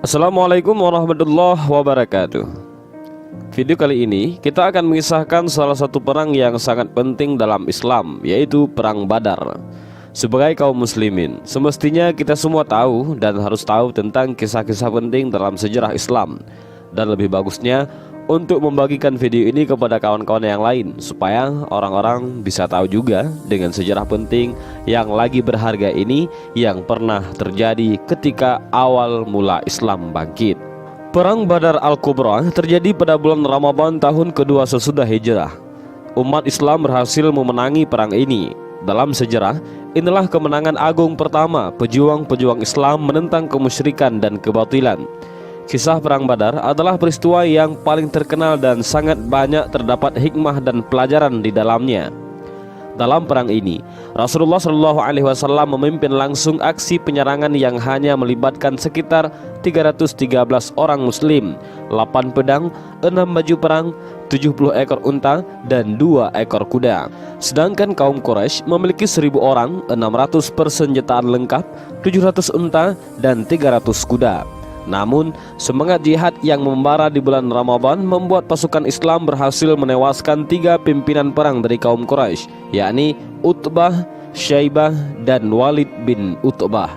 Assalamualaikum warahmatullahi wabarakatuh. Video kali ini kita akan mengisahkan salah satu perang yang sangat penting dalam Islam, yaitu Perang Badar. Sebagai kaum muslimin, semestinya kita semua tahu dan harus tahu tentang kisah-kisah penting dalam sejarah Islam. Dan lebih bagusnya untuk membagikan video ini kepada kawan-kawan yang lain, supaya orang-orang bisa tahu juga dengan sejarah penting yang lagi berharga ini yang pernah terjadi ketika awal mula Islam bangkit. Perang Badar Al-Kubra terjadi pada bulan Ramadan tahun kedua sesudah hijrah. Umat Islam berhasil memenangi perang ini. Dalam sejarah, inilah kemenangan agung pertama pejuang-pejuang Islam menentang kemusyrikan dan kebatilan. Kisah Perang Badar adalah peristiwa yang paling terkenal dan sangat banyak terdapat hikmah dan pelajaran di dalamnya. Dalam perang ini, Rasulullah SAW memimpin langsung aksi penyerangan yang hanya melibatkan sekitar 313 orang muslim, 8 pedang, 6 baju perang, 70 ekor unta, dan 2 ekor kuda. Sedangkan kaum Quraisy memiliki 1000 orang, 600 persenjataan lengkap, 700 unta, dan 300 kuda. Namun, semangat jihad yang membara di bulan Ramadan membuat pasukan Islam berhasil menewaskan 3 pimpinan perang dari kaum Quraisy, yakni Utbah, Syaibah, dan Walid bin Utbah.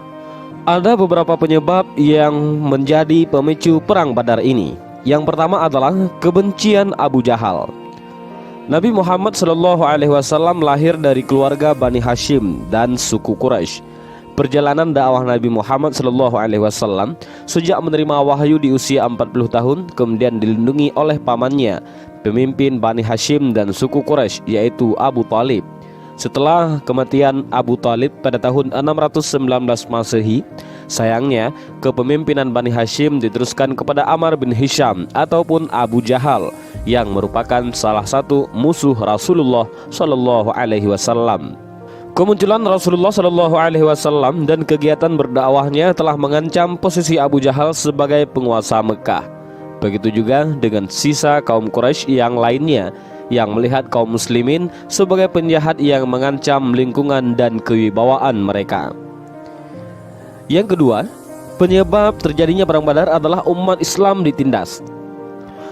Ada beberapa penyebab yang menjadi pemicu Perang Badar ini. Yang pertama adalah kebencian Abu Jahal. Nabi Muhammad SAW lahir dari keluarga Bani Hashim dan suku Quraisy. Perjalanan dakwah Nabi Muhammad SAW sejak menerima wahyu di usia 40 tahun, kemudian dilindungi oleh pamannya, pemimpin Bani Hashim dan suku Quraisy, yaitu Abu Talib. Setelah kematian Abu Talib pada tahun 619 Masehi, sayangnya kepemimpinan Bani Hashim diteruskan kepada Amr bin Hisham ataupun Abu Jahal, yang merupakan salah satu musuh Rasulullah SAW. Kemunculan Rasulullah SAW dan kegiatan berdakwahnya telah mengancam posisi Abu Jahal sebagai penguasa Mekah. Begitu juga dengan sisa kaum Quraisy yang lainnya yang melihat kaum muslimin sebagai penjahat yang mengancam lingkungan dan kewibawaan mereka. Yang kedua, penyebab terjadinya Perang Badar adalah umat Islam ditindas.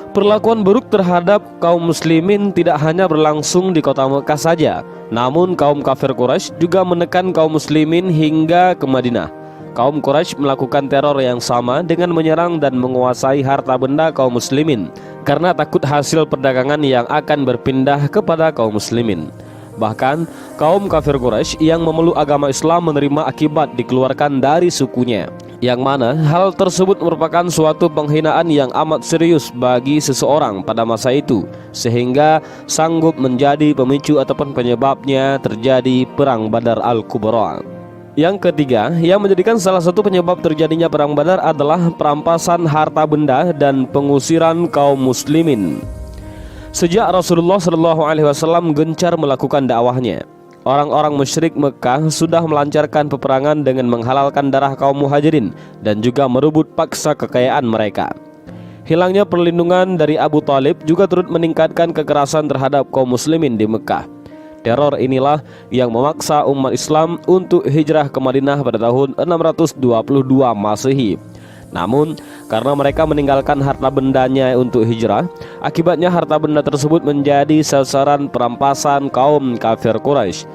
Perlakuan buruk terhadap kaum muslimin tidak hanya berlangsung di kota Mekah saja, namun kaum kafir Quraisy juga menekan kaum muslimin hingga ke Madinah. Kaum Quraisy melakukan teror yang sama dengan menyerang dan menguasai harta benda kaum muslimin karena takut hasil perdagangan yang akan berpindah kepada kaum muslimin. Bahkan kaum kafir Quraisy yang memeluk agama Islam menerima akibat dikeluarkan dari sukunya, yang mana hal tersebut merupakan suatu penghinaan yang amat serius bagi seseorang pada masa itu, sehingga sanggup menjadi pemicu ataupun penyebabnya terjadi Perang Badar Al-Kubra. Yang ketiga, yang menjadikan salah satu penyebab terjadinya Perang Badar adalah perampasan harta benda dan pengusiran kaum muslimin. Sejak Rasulullah SAW gencar melakukan dakwahnya, orang-orang musyrik Mekah sudah melancarkan peperangan dengan menghalalkan darah kaum muhajirin dan juga merebut paksa kekayaan mereka. Hilangnya perlindungan dari Abu Talib juga turut meningkatkan kekerasan terhadap kaum muslimin di Mekah. Teror inilah yang memaksa umat Islam untuk hijrah ke Madinah pada tahun 622 Masehi. Namun, karena mereka meninggalkan harta bendanya untuk hijrah, akibatnya harta benda tersebut menjadi sasaran perampasan kaum kafir Quraisy.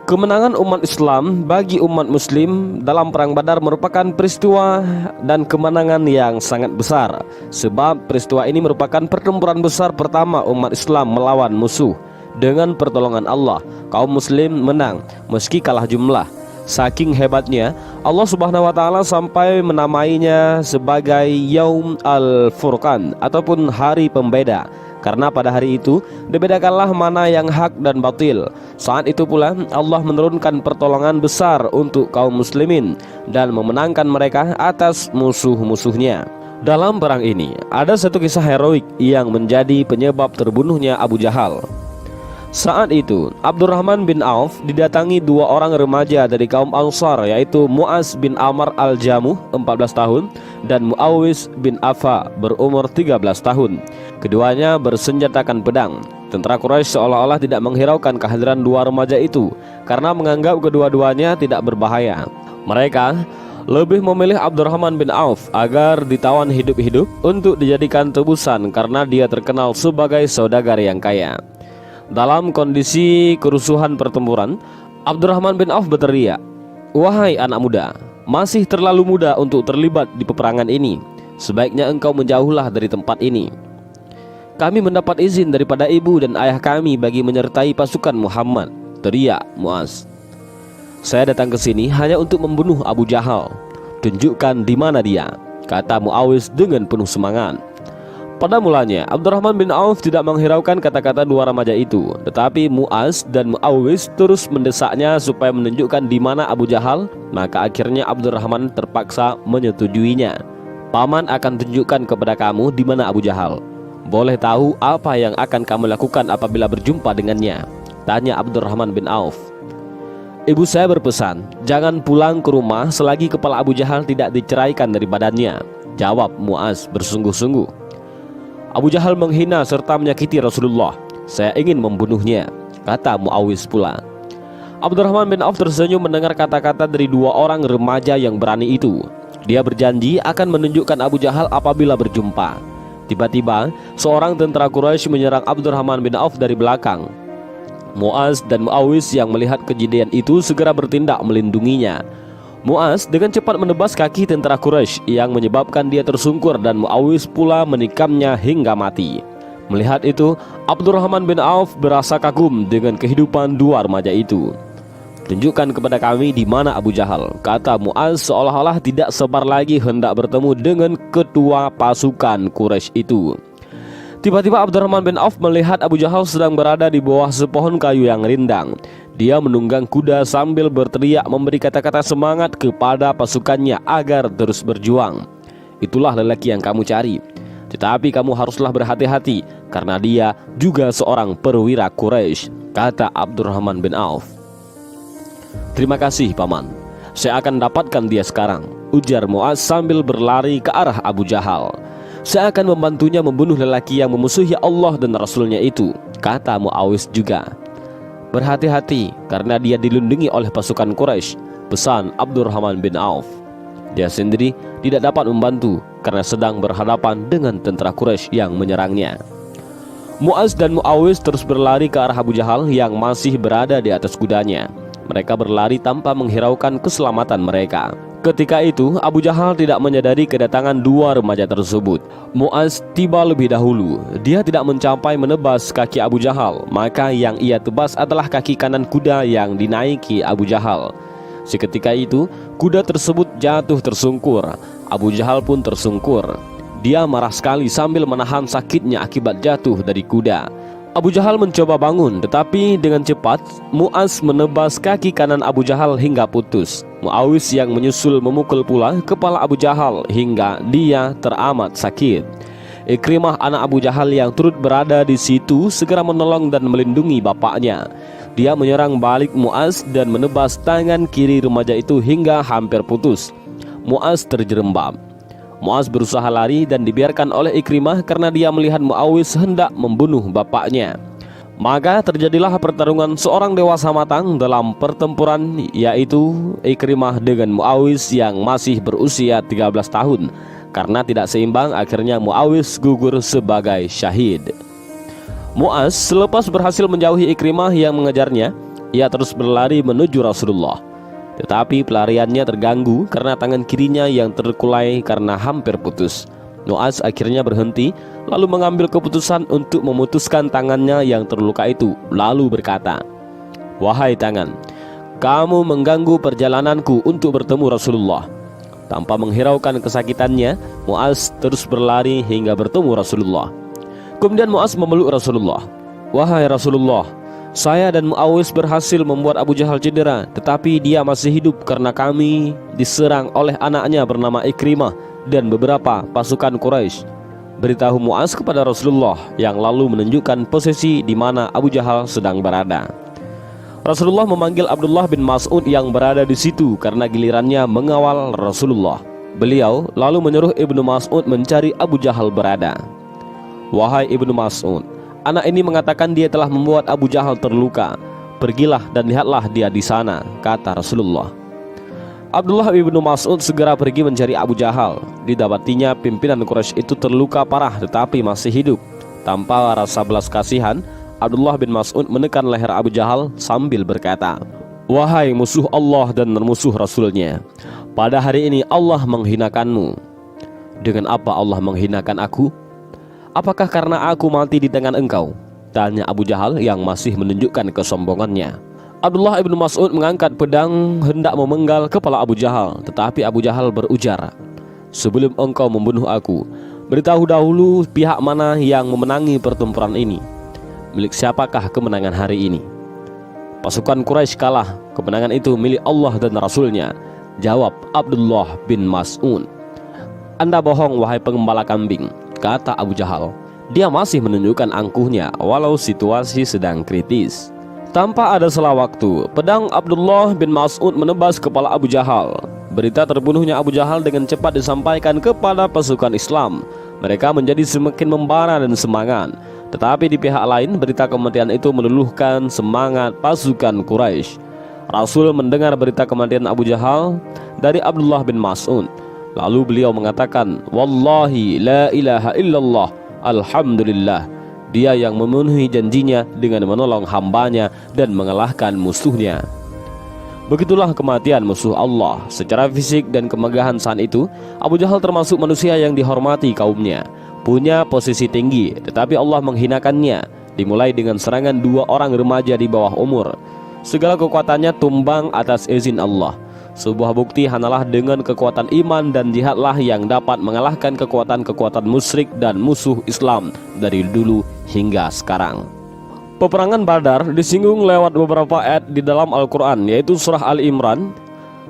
Kemenangan umat Islam bagi umat muslim dalam Perang Badar merupakan peristiwa dan kemenangan yang sangat besar, sebab peristiwa ini merupakan pertempuran besar pertama umat Islam melawan musuh. Dengan pertolongan Allah, kaum muslim menang meski kalah jumlah. Saking hebatnya, Allah Subhanahu wa Ta'ala sampai menamainya sebagai Yaum Al-Furqan ataupun Hari Pembeda, karena pada hari itu dibedakanlah mana yang hak dan batil. Saat itu pula Allah menurunkan pertolongan besar untuk kaum muslimin dan memenangkan mereka atas musuh-musuhnya. Dalam perang ini ada satu kisah heroik yang menjadi penyebab terbunuhnya Abu Jahal. Saat itu Abdurrahman bin Auf didatangi 2 orang remaja dari kaum Ansar, yaitu Mu'az bin Amr al-Jamuh 14 tahun dan Muawis bin Affa berumur 13 tahun. Keduanya bersenjatakan pedang. Tentara Quraisy seolah-olah tidak menghiraukan kehadiran 2 remaja itu karena menganggap kedua-duanya tidak berbahaya. Mereka lebih memilih Abdurrahman bin Auf agar ditawan hidup-hidup untuk dijadikan tebusan karena dia terkenal sebagai saudagar yang kaya. Dalam kondisi kerusuhan pertempuran, Abdurrahman bin Auf berteriak, "Wahai anak muda, masih terlalu muda untuk terlibat di peperangan ini. Sebaiknya engkau menjauhlah dari tempat ini. Kami mendapat izin daripada ibu dan ayah kami bagi menyertai pasukan Muhammad," teriak Muaz. "Saya datang ke sini hanya untuk membunuh Abu Jahal. Tunjukkan di mana dia," kata Muawis dengan penuh semangat. Pada mulanya Abdurrahman bin Auf tidak menghiraukan kata-kata dua remaja itu, tetapi Muaz dan Muawis terus mendesaknya supaya menunjukkan di mana Abu Jahal. Maka akhirnya Abdurrahman terpaksa menyetujuinya. "Paman akan tunjukkan kepada kamu di mana Abu Jahal. Boleh tahu apa yang akan kamu lakukan apabila berjumpa dengannya?" tanya Abdurrahman bin Auf. "Ibu saya berpesan, jangan pulang ke rumah selagi kepala Abu Jahal tidak diceraikan dari badannya," jawab Muaz bersungguh-sungguh. "Abu Jahal menghina serta menyakiti Rasulullah. Saya ingin membunuhnya," kata Muawis pula. Abdurrahman bin Auf tersenyum mendengar kata-kata dari dua orang remaja yang berani itu. Dia berjanji akan menunjukkan Abu Jahal apabila berjumpa. Tiba-tiba seorang tentara Quraisy menyerang Abdurrahman bin Auf dari belakang. Muaz dan Muawis yang melihat kejadian itu segera bertindak melindunginya. Muaz dengan cepat menebas kaki tentara Quraisy yang menyebabkan dia tersungkur dan Muawis pula menikamnya hingga mati. Melihat itu, Abdurrahman bin Auf berasa kagum dengan kehidupan dua remaja itu. "Tunjukkan kepada kami di mana Abu Jahal," kata Muaz seolah-olah tidak sabar lagi hendak bertemu dengan ketua pasukan Quraisy itu. Tiba-tiba Abdurrahman bin Auf melihat Abu Jahal sedang berada di bawah sepohon kayu yang rindang. Dia menunggang kuda sambil berteriak memberi kata-kata semangat kepada pasukannya agar terus berjuang. "Itulah lelaki yang kamu cari. Tetapi kamu haruslah berhati-hati karena dia juga seorang perwira Quraisy," kata Abdurrahman bin Auf. "Terima kasih paman. Saya akan dapatkan dia sekarang," ujar Muaz sambil berlari ke arah Abu Jahal. "Saya akan membantunya membunuh lelaki yang memusuhi Allah dan Rasulnya itu," kata Muawis juga. "Berhati-hati karena dia dilindungi oleh pasukan Quraisy," pesan Abdurrahman bin Auf. Dia sendiri tidak dapat membantu karena sedang berhadapan dengan tentara Quraisy yang menyerangnya. Muaz dan Muawis terus berlari ke arah Abu Jahal yang masih berada di atas kudanya. Mereka berlari tanpa menghiraukan keselamatan mereka. Ketika itu Abu Jahal tidak menyadari kedatangan dua remaja tersebut. Muaz tiba lebih dahulu. Dia tidak mencapai menebas kaki Abu Jahal, maka yang ia tebas adalah kaki kanan kuda yang dinaiki Abu Jahal. Seketika itu kuda tersebut jatuh tersungkur. Abu Jahal pun tersungkur. Dia marah sekali sambil menahan sakitnya akibat jatuh dari kuda. Abu Jahal mencoba bangun, tetapi dengan cepat Muaz menebas kaki kanan Abu Jahal hingga putus. Muawis yang menyusul memukul pula kepala Abu Jahal hingga dia teramat sakit. Ikrimah anak Abu Jahal yang turut berada di situ segera menolong dan melindungi bapaknya. Dia menyerang balik Muaz dan menebas tangan kiri remaja itu hingga hampir putus. Muaz terjerembab. Muaz berusaha lari dan dibiarkan oleh Ikrimah karena dia melihat Muawis hendak membunuh bapaknya. Maka terjadilah pertarungan seorang dewasa matang dalam pertempuran, yaitu Ikrimah dengan Muawis yang masih berusia 13 tahun. Karena tidak seimbang, akhirnya Muawis gugur sebagai syahid. Muaz selepas berhasil menjauhi Ikrimah yang mengejarnya, ia terus berlari menuju Rasulullah. Tetapi pelariannya terganggu karena tangan kirinya yang terkulai karena hampir putus. Muaz akhirnya berhenti lalu mengambil keputusan untuk memutuskan tangannya yang terluka itu, lalu berkata, "Wahai tangan, kamu mengganggu perjalananku untuk bertemu Rasulullah." Tanpa menghiraukan kesakitannya, Muaz terus berlari hingga bertemu Rasulullah. Kemudian Muaz memeluk Rasulullah. "Wahai Rasulullah, saya dan Muawis berhasil membuat Abu Jahal cedera, tetapi dia masih hidup karena kami diserang oleh anaknya bernama Ikrimah dan beberapa pasukan Quraisy." Beritahu Muaz kepada Rasulullah yang lalu menunjukkan posisi di mana Abu Jahal sedang berada. Rasulullah memanggil Abdullah bin Mas'ud yang berada di situ karena gilirannya mengawal Rasulullah. Beliau lalu menyuruh Ibnu Mas'ud mencari Abu Jahal berada. "Wahai Ibnu Mas'ud, anak ini mengatakan dia telah membuat Abu Jahal terluka. Pergilah dan lihatlah dia di sana," kata Rasulullah. Abdullah ibnu Mas'ud segera pergi mencari Abu Jahal. Didapatinya pimpinan Quraisy itu terluka parah tetapi masih hidup. Tanpa rasa belas kasihan, Abdullah bin Mas'ud menekan leher Abu Jahal sambil berkata, "Wahai musuh Allah dan musuh Rasulnya, pada hari ini Allah menghinakanmu." "Dengan apa Allah menghinakan aku? Apakah karena aku mati di tangan engkau?" tanya Abu Jahal yang masih menunjukkan kesombongannya. Abdullah ibnu Mas'ud mengangkat pedang hendak memenggal kepala Abu Jahal, tetapi Abu Jahal berujar, "Sebelum engkau membunuh aku, beritahu dahulu pihak mana yang memenangi pertempuran ini. Milik siapakah kemenangan hari ini?" "Pasukan Quraisy kalah, kemenangan itu milik Allah dan Rasulnya," jawab Abdullah bin Mas'ud. "Anda bohong wahai pengembala kambing," kata Abu Jahal. Dia masih menunjukkan angkuhnya walau situasi sedang kritis. Tanpa ada selang waktu, pedang Abdullah bin Mas'ud menebas kepala Abu Jahal. Berita terbunuhnya Abu Jahal dengan cepat disampaikan kepada pasukan Islam. Mereka menjadi semakin membara dan semangat. Tetapi di pihak lain, berita kematian itu meluluhkan semangat pasukan Quraisy. Rasul mendengar berita kematian Abu Jahal dari Abdullah bin Mas'ud. Lalu beliau mengatakan, "Wallahi la ilaha illallah, alhamdulillah, dia yang memenuhi janjinya dengan menolong hambanya dan mengalahkan musuhnya." Begitulah kematian musuh Allah. Secara fisik dan kemegahan saat itu, Abu Jahal termasuk manusia yang dihormati kaumnya, punya posisi tinggi, tetapi Allah menghinakannya. Dimulai dengan serangan dua orang remaja di bawah umur. Segala kekuatannya tumbang atas izin Allah. Sebuah bukti hanyalah dengan kekuatan iman dan jihadlah yang dapat mengalahkan kekuatan-kekuatan musyrik dan musuh Islam dari dulu hingga sekarang. Peperangan Badar disinggung lewat beberapa ayat di dalam Al-Quran, yaitu surah Al-Imran.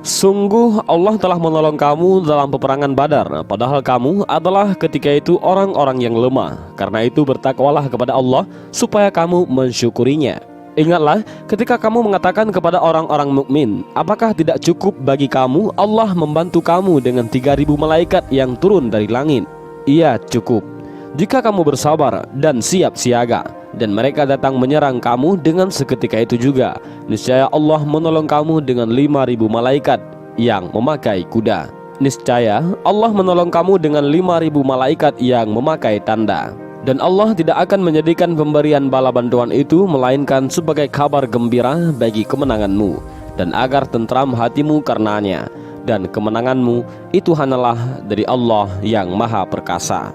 "Sungguh Allah telah menolong kamu dalam peperangan Badar, padahal kamu adalah ketika itu orang-orang yang lemah. Karena itu bertakwalah kepada Allah supaya kamu mensyukurinya. Ingatlah ketika kamu mengatakan kepada orang-orang mukmin, apakah tidak cukup bagi kamu Allah membantu kamu dengan 3.000 malaikat yang turun dari langit? Iya, cukup. Jika kamu bersabar dan siap siaga, dan mereka datang menyerang kamu dengan seketika itu juga, niscaya Allah menolong kamu dengan 5.000 malaikat yang memakai kuda. Niscaya Allah menolong kamu dengan 5.000 malaikat yang memakai tanda. Dan Allah tidak akan menjadikan pemberian bala bantuan itu melainkan sebagai kabar gembira bagi kemenanganmu, dan agar tentram hatimu karenanya. Dan kemenanganmu itu hanyalah dari Allah yang Maha Perkasa."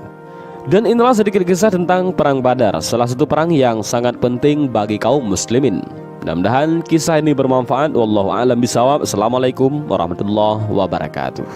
Dan inilah sedikit kisah tentang Perang Badar, salah satu perang yang sangat penting bagi kaum muslimin. Mudah-mudahan kisah ini bermanfaat. Wallahu a'lam bishawab. Assalamualaikum warahmatullahi wabarakatuh.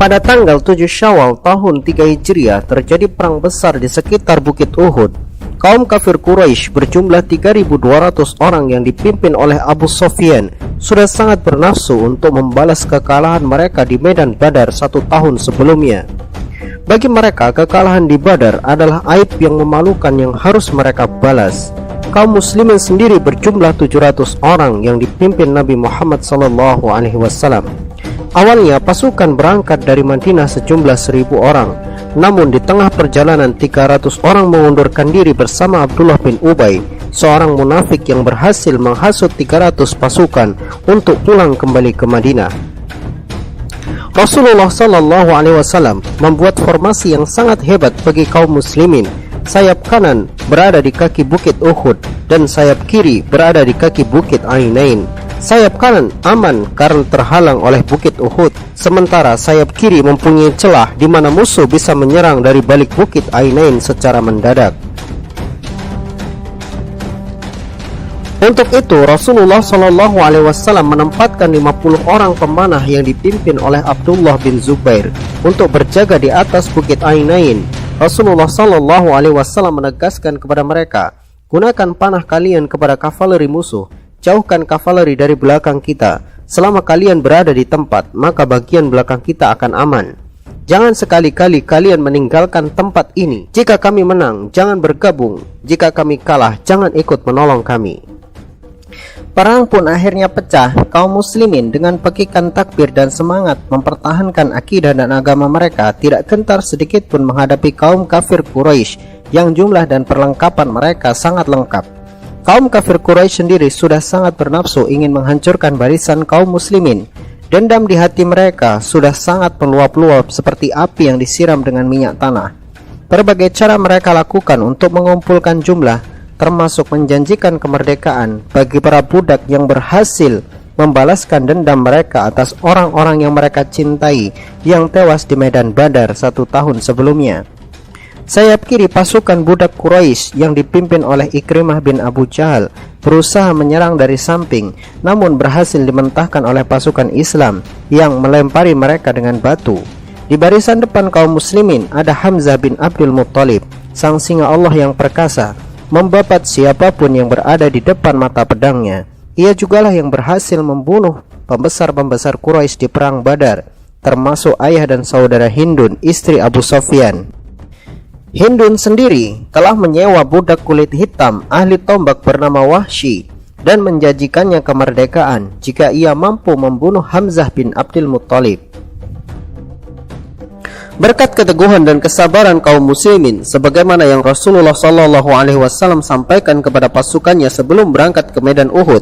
Pada tanggal 7 Syawal tahun 3 Hijriah terjadi perang besar di sekitar Bukit Uhud. Kaum kafir Quraisy berjumlah 3.200 orang yang dipimpin oleh Abu Sufyan sudah sangat bernafsu untuk membalas kekalahan mereka di medan Badar 1 tahun sebelumnya. Bagi mereka, kekalahan di Badar adalah aib yang memalukan yang harus mereka balas. Kaum muslimin sendiri berjumlah 700 orang yang dipimpin Nabi Muhammad SAW. Awalnya pasukan berangkat dari Madinah sejumlah 1.000 orang. Namun di tengah perjalanan 300 orang mengundurkan diri bersama Abdullah bin Ubay, seorang munafik yang berhasil menghasut 300 pasukan untuk pulang kembali ke Madinah. Rasulullah SAW membuat formasi yang sangat hebat bagi kaum muslimin. Sayap kanan berada di kaki bukit Uhud dan sayap kiri berada di kaki bukit Ainain. Sayap kanan aman karena terhalang oleh bukit Uhud, sementara sayap kiri mempunyai celah di mana musuh bisa menyerang dari balik bukit Ainain secara mendadak. Untuk itu Rasulullah SAW menempatkan 50 orang pemanah yang dipimpin oleh Abdullah bin Zubair untuk berjaga di atas bukit Ainain. Rasulullah SAW menegaskan kepada mereka, "Gunakan panah kalian kepada kavaleri musuh. Jauhkan kavaleri dari belakang kita. Selama kalian berada di tempat, maka bagian belakang kita akan aman. Jangan sekali-kali kalian meninggalkan tempat ini. Jika kami menang, jangan bergabung. Jika kami kalah, jangan ikut menolong kami." Perang pun akhirnya pecah. Kaum muslimin dengan pekikan takbir dan semangat mempertahankan akidah dan agama mereka tidak gentar sedikit pun menghadapi kaum kafir Quraisy yang jumlah dan perlengkapan mereka sangat lengkap. Kaum kafir Quraisy sendiri sudah sangat bernafsu ingin menghancurkan barisan kaum muslimin. Dendam di hati mereka sudah sangat meluap-luap seperti api yang disiram dengan minyak tanah. Berbagai cara mereka lakukan untuk mengumpulkan jumlah, termasuk menjanjikan kemerdekaan bagi para budak yang berhasil membalaskan dendam mereka atas orang-orang yang mereka cintai yang tewas di medan Badar 1 tahun sebelumnya. Sayap kiri pasukan budak Quraisy yang dipimpin oleh Ikrimah bin Abu Jahal berusaha menyerang dari samping, namun berhasil dimentahkan oleh pasukan Islam yang melempari mereka dengan batu. Di barisan depan kaum muslimin ada Hamzah bin Abdul Muttalib, sang singa Allah yang perkasa, membabat siapapun yang berada di depan mata pedangnya. Ia jugalah yang berhasil membunuh pembesar-pembesar Quraisy di perang Badar, termasuk ayah dan saudara Hindun, istri Abu Sofyan. Hindun sendiri telah menyewa budak kulit hitam ahli tombak bernama Wahsy dan menjanjikannya kemerdekaan jika ia mampu membunuh Hamzah bin Abdul Muttalib. Berkat keteguhan dan kesabaran kaum muslimin, sebagaimana yang Rasulullah SAW sampaikan kepada pasukannya sebelum berangkat ke medan Uhud,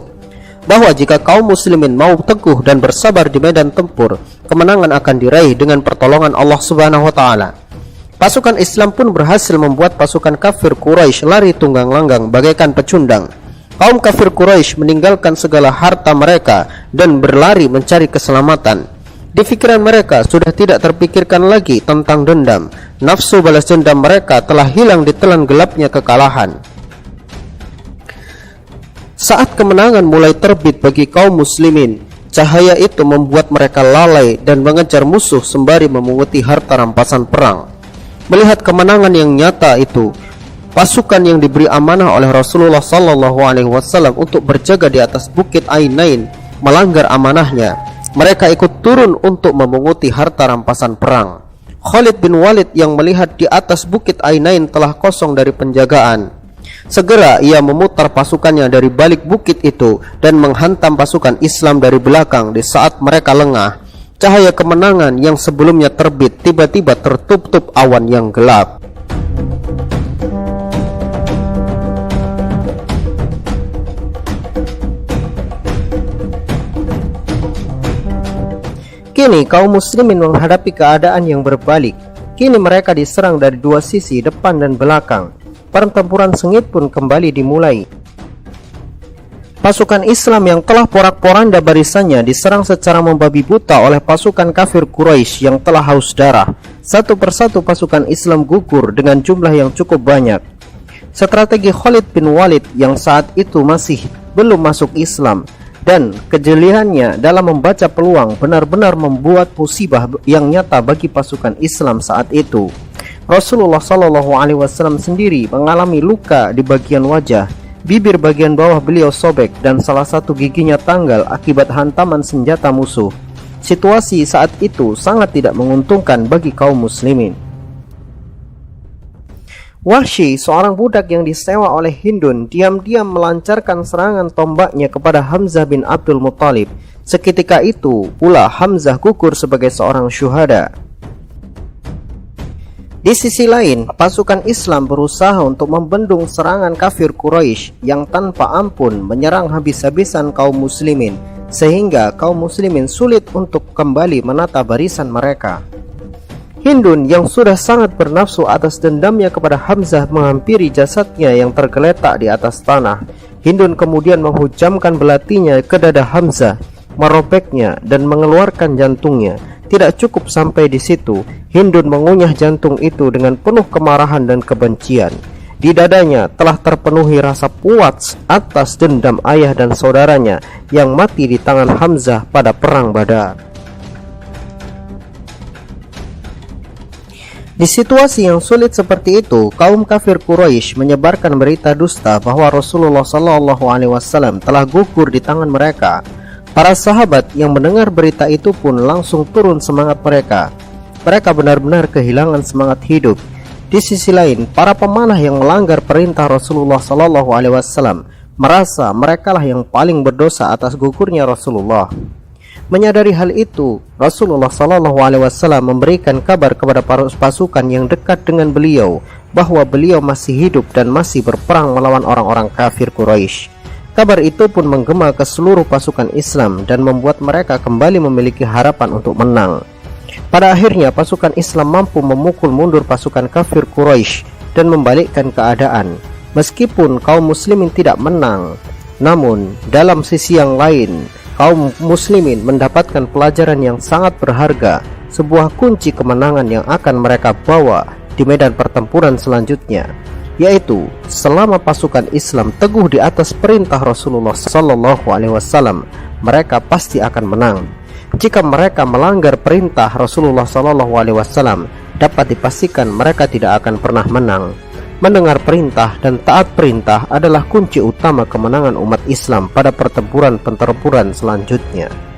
bahwa jika kaum muslimin mau teguh dan bersabar di medan tempur, kemenangan akan diraih dengan pertolongan Allah Subhanahu wa taala. Pasukan Islam pun berhasil membuat pasukan kafir Quraisy lari tunggang langgang bagaikan pecundang. Kaum kafir Quraisy meninggalkan segala harta mereka dan berlari mencari keselamatan. Di pikiran mereka sudah tidak terpikirkan lagi tentang dendam. Nafsu balas dendam mereka telah hilang ditelan gelapnya kekalahan. Saat kemenangan mulai terbit bagi kaum muslimin, cahaya itu membuat mereka lalai dan mengejar musuh sembari memunguti harta rampasan perang. Melihat kemenangan yang nyata itu, pasukan yang diberi amanah oleh Rasulullah SAW untuk berjaga di atas bukit Ainain melanggar amanahnya. Mereka ikut turun untuk memunguti harta rampasan perang. Khalid bin Walid yang melihat di atas bukit Ainain telah kosong dari penjagaan, segera ia memutar pasukannya dari balik bukit itu dan menghantam pasukan Islam dari belakang. Di saat mereka lengah, cahaya kemenangan yang sebelumnya terbit tiba-tiba tertutup awan yang gelap. Kini kaum muslimin menghadapi keadaan yang berbalik. Kini mereka diserang dari dua sisi, depan dan belakang. Pertempuran sengit pun kembali dimulai. Pasukan Islam yang telah porak-poranda barisannya diserang secara membabi buta oleh pasukan kafir Quraisy yang telah haus darah. Satu persatu pasukan Islam gugur dengan jumlah yang cukup banyak. Strategi Khalid bin Walid yang saat itu masih belum masuk Islam dan kejeliannya dalam membaca peluang benar-benar membuat musibah yang nyata bagi pasukan Islam saat itu. Rasulullah SAW sendiri mengalami luka di bagian wajah. Bibir bagian bawah beliau sobek dan salah satu giginya tanggal akibat hantaman senjata musuh. Situasi saat itu sangat tidak menguntungkan bagi kaum muslimin. Wahsy, seorang budak yang disewa oleh Hindun, diam-diam melancarkan serangan tombaknya kepada Hamzah bin Abdul Muttalib. Seketika itu pula Hamzah gugur sebagai seorang syuhada. Di sisi lain, pasukan Islam berusaha untuk membendung serangan kafir Quraisy yang tanpa ampun menyerang habis-habisan kaum muslimin, sehingga kaum muslimin sulit untuk kembali menata barisan mereka. Hindun yang sudah sangat bernafsu atas dendamnya kepada Hamzah menghampiri jasadnya yang tergeletak di atas tanah. Hindun kemudian menghujamkan belatinya ke dada Hamzah, merobeknya dan mengeluarkan jantungnya. Tidak cukup sampai di situ, Hindun mengunyah jantung itu dengan penuh kemarahan dan kebencian. Di dadanya telah terpenuhi rasa puas atas dendam ayah dan saudaranya yang mati di tangan Hamzah pada perang Badar. Di situasi yang sulit seperti itu, kaum kafir Quraisy menyebarkan berita dusta bahwa Rasulullah SAW telah gugur di tangan mereka. Para sahabat yang mendengar berita itu pun langsung turun semangat mereka. Mereka benar-benar kehilangan semangat hidup. Di sisi lain, para pemanah yang melanggar perintah Rasulullah SAW merasa merekalah yang paling berdosa atas gugurnya Rasulullah. Menyadari hal itu, Rasulullah SAW memberikan kabar kepada para pasukan yang dekat dengan beliau bahwa beliau masih hidup dan masih berperang melawan orang-orang kafir Quraisy. Kabar itu pun menggema ke seluruh pasukan Islam dan membuat mereka kembali memiliki harapan untuk menang. Pada akhirnya pasukan Islam mampu memukul mundur pasukan kafir Quraisy dan membalikkan keadaan. Meskipun kaum muslimin tidak menang, namun dalam sisi yang lain, kaum muslimin mendapatkan pelajaran yang sangat berharga, sebuah kunci kemenangan yang akan mereka bawa di medan pertempuran selanjutnya, yaitu selama pasukan Islam teguh di atas perintah Rasulullah SAW, mereka pasti akan menang. Jika mereka melanggar perintah Rasulullah SAW, dapat dipastikan mereka tidak akan pernah menang. Mendengar perintah dan taat perintah adalah kunci utama kemenangan umat Islam pada pertempuran-pertempuran selanjutnya.